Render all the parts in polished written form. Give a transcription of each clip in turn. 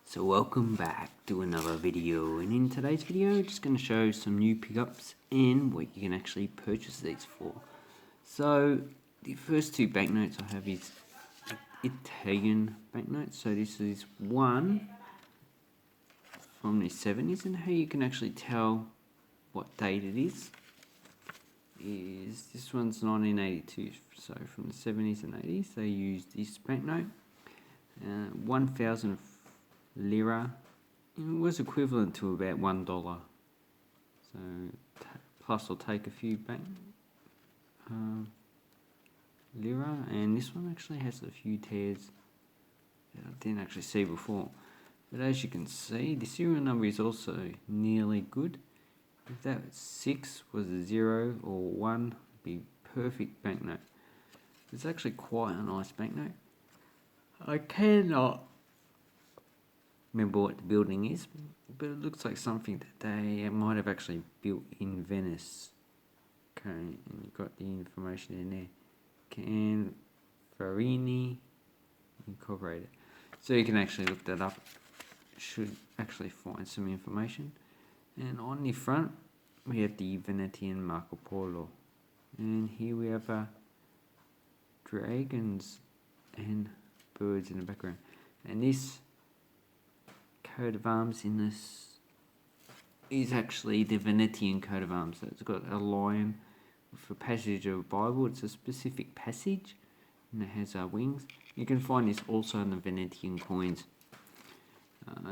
So welcome back to another video, and in today's video I'm just going to show some new pickups and what you can actually purchase these for. So the first two banknotes I have is Italian banknotes. So this is one from the 70s, and how you can actually tell what date it is this one's 1982. So from the 70s and 80s they used this banknote, 1,000 lira. It was equivalent to about $1. So plus I'll take a few back lira, and this one actually has a few tears that I didn't actually see before. But as you can see, the serial number is also nearly good. If that 6 was a 0 or 1, it'd be perfect banknote. It's actually quite a nice banknote. I cannot remember what the building is, but it looks like something that they might have actually built in Venice. Okay, and you've got the information in there. Canfarini Incorporated. So you can actually look that up. Should actually find some information. And on the front we have the Venetian Marco Polo, and here we have dragons and birds in the background. And this coat of arms in this is actually the Venetian coat of arms. So it's got a lion with a passage of a Bible. It's a specific passage, and it has wings. You can find this also in the Venetian coins,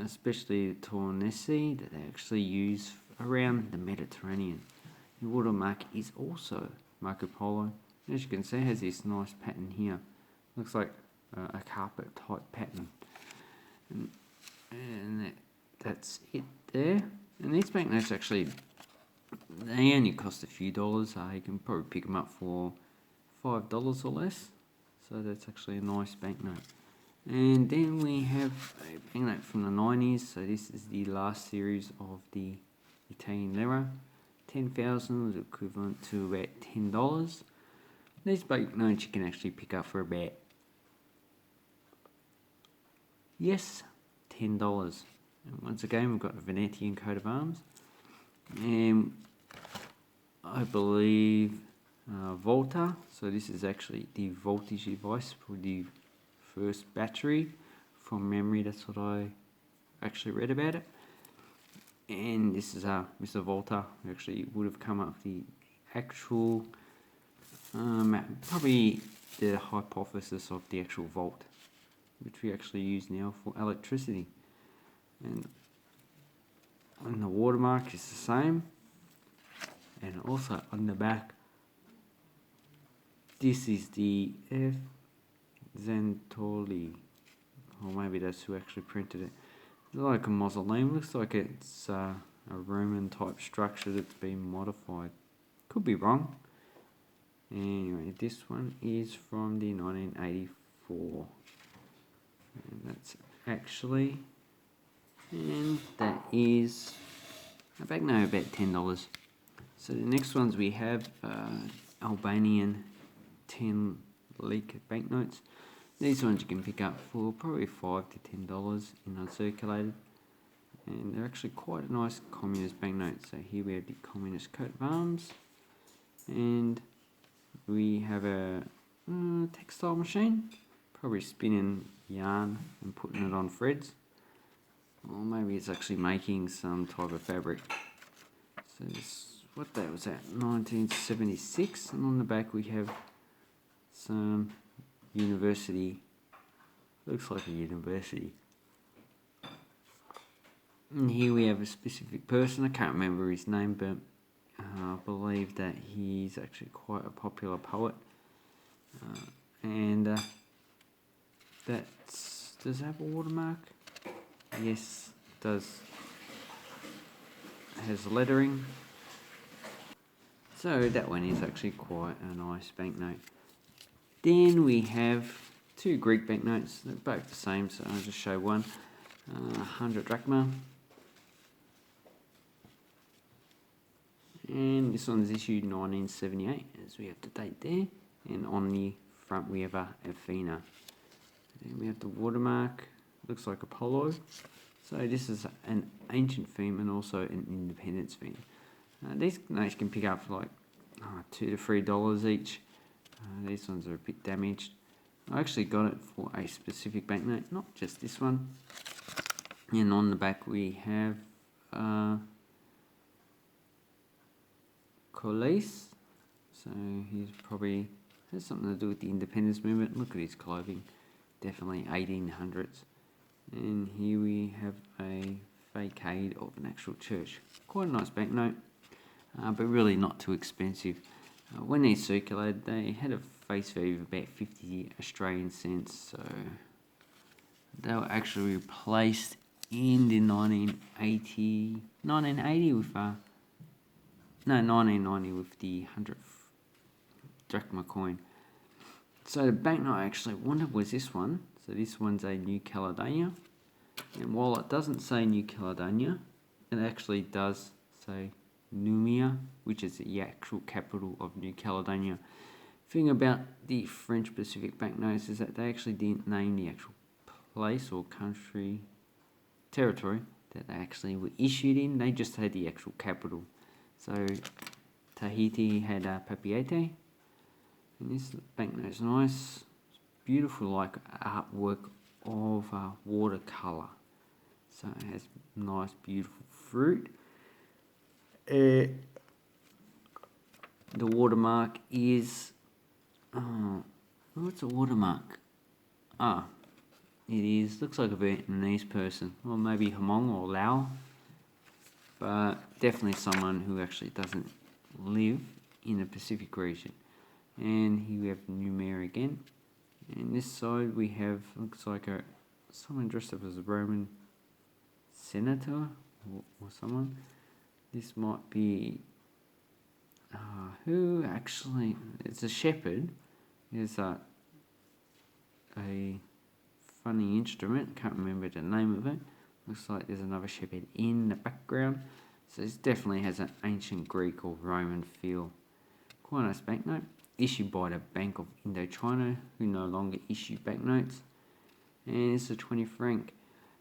especially the Tornesi that they actually use around the Mediterranean. The watermark is also Marco Polo. As you can see, it has this nice pattern here. Looks like a carpet type pattern. And that's it there. And these banknotes actually, they only cost a few dollars. You can probably pick them up for $5 or less. So that's actually a nice banknote. And then we have a banknote from the 90s. So this is the last series of the Italian lira. 10,000 is equivalent to about $10. These banknotes you can actually pick up for about, yes, $10. And once again, we've got a Venetian coat of arms, and I believe Volta. So this is actually the voltage device for the first battery. From memory, that's what I actually read about it. And this is Mr. Volta, who actually would have come up with the actual, probably the hypothesis of the actual volt, which we actually use now for electricity. And the watermark is the same, and also on the back, this is the F. Zantoli, or maybe that's who actually printed it. It's like a mausoleum. Looks like it's a Roman type structure that's been modified. Could be wrong. Anyway, this one is from the 1984. And that's actually, and that is a banknote about $10. So the next ones we have Albanian 10 leak banknotes. These ones you can pick up for probably $5 to $10 in uncirculated, and they're actually quite a nice communist banknote. So here we have the communist coat of arms, and we have a textile machine, probably spinning yarn and putting it on threads, or maybe it's actually making some type of fabric. So this, what that was at, 1976, and on the back we have some university, looks like a university. And here we have a specific person. I can't remember his name, but I believe that he's actually quite a popular poet. And that's, does it have a watermark? Yes, it does. It has lettering. So that one is actually quite a nice banknote. Then we have two Greek banknotes. They're both the same, so I'll just show one. 100 drachma. And this one's issued 1978, as we have the date there. And on the front we have a Athena. Then we have the watermark. Looks like Apollo. So this is an ancient theme and also an independence theme. These notes can pick up for like $2 to $3 each. These ones are a bit damaged. I actually got it for a specific banknote, not just this one. And on the back we have Colise. So he's probably has something to do with the independence movement. Look at his clothing, definitely 1800s. And here we have a facade of an actual church. Quite a nice banknote, but really not too expensive. When these circulated, they had a face value of about 50 Australian cents, so they were actually replaced in the 1980 with 1990 with the 100th drachma coin. So the banknote I actually wanted was this one. So this one's a New Caledonia, and while it doesn't say New Caledonia, it actually does say Noumea, which is the actual capital of New Caledonia. Thing about the French Pacific banknotes is that they actually didn't name the actual place or country, territory that they actually were issued in. They just had the actual capital. So Tahiti had Papeete, and this banknote's nice. It's beautiful, like artwork of watercolor. So it has nice, beautiful fruit. The watermark is what's a watermark? It is, looks like a Vietnamese person, or maybe Hmong or Lao, but definitely someone who actually doesn't live in the Pacific region. And here we have Noumea again. And this side we have, looks like someone dressed up as a Roman senator or someone. This might be who actually, it's a shepherd. There's a funny instrument, can't remember the name of it. Looks like there's another shepherd in the background. So this definitely has an ancient Greek or Roman feel. Quite a nice banknote, issued by the Bank of Indochina, who no longer issue banknotes. And it's a 20 franc.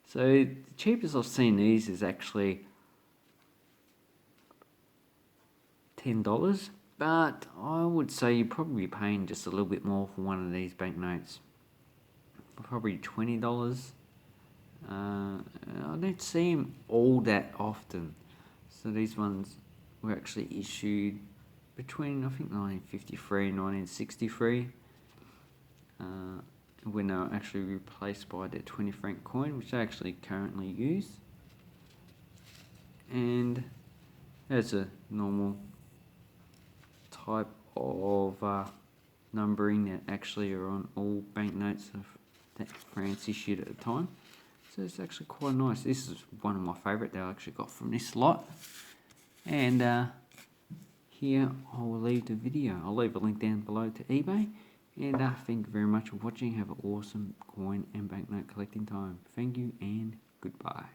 So the cheapest I've seen these is actually $10, but I would say you're probably paying just a little bit more for one of these banknotes. Probably $20. I don't see them all that often. So these ones were actually issued between, I think, 1953 and 1963. When they were actually replaced by the 20 franc coin, which I actually currently use. And as a normal type of numbering that actually are on all banknotes that France issued at the time. So it's actually quite nice. This is one of my favourite that I actually got from this lot. And here I will leave the video. I'll leave a link down below to eBay. And thank you very much for watching. Have an awesome coin and banknote collecting time. Thank you and goodbye.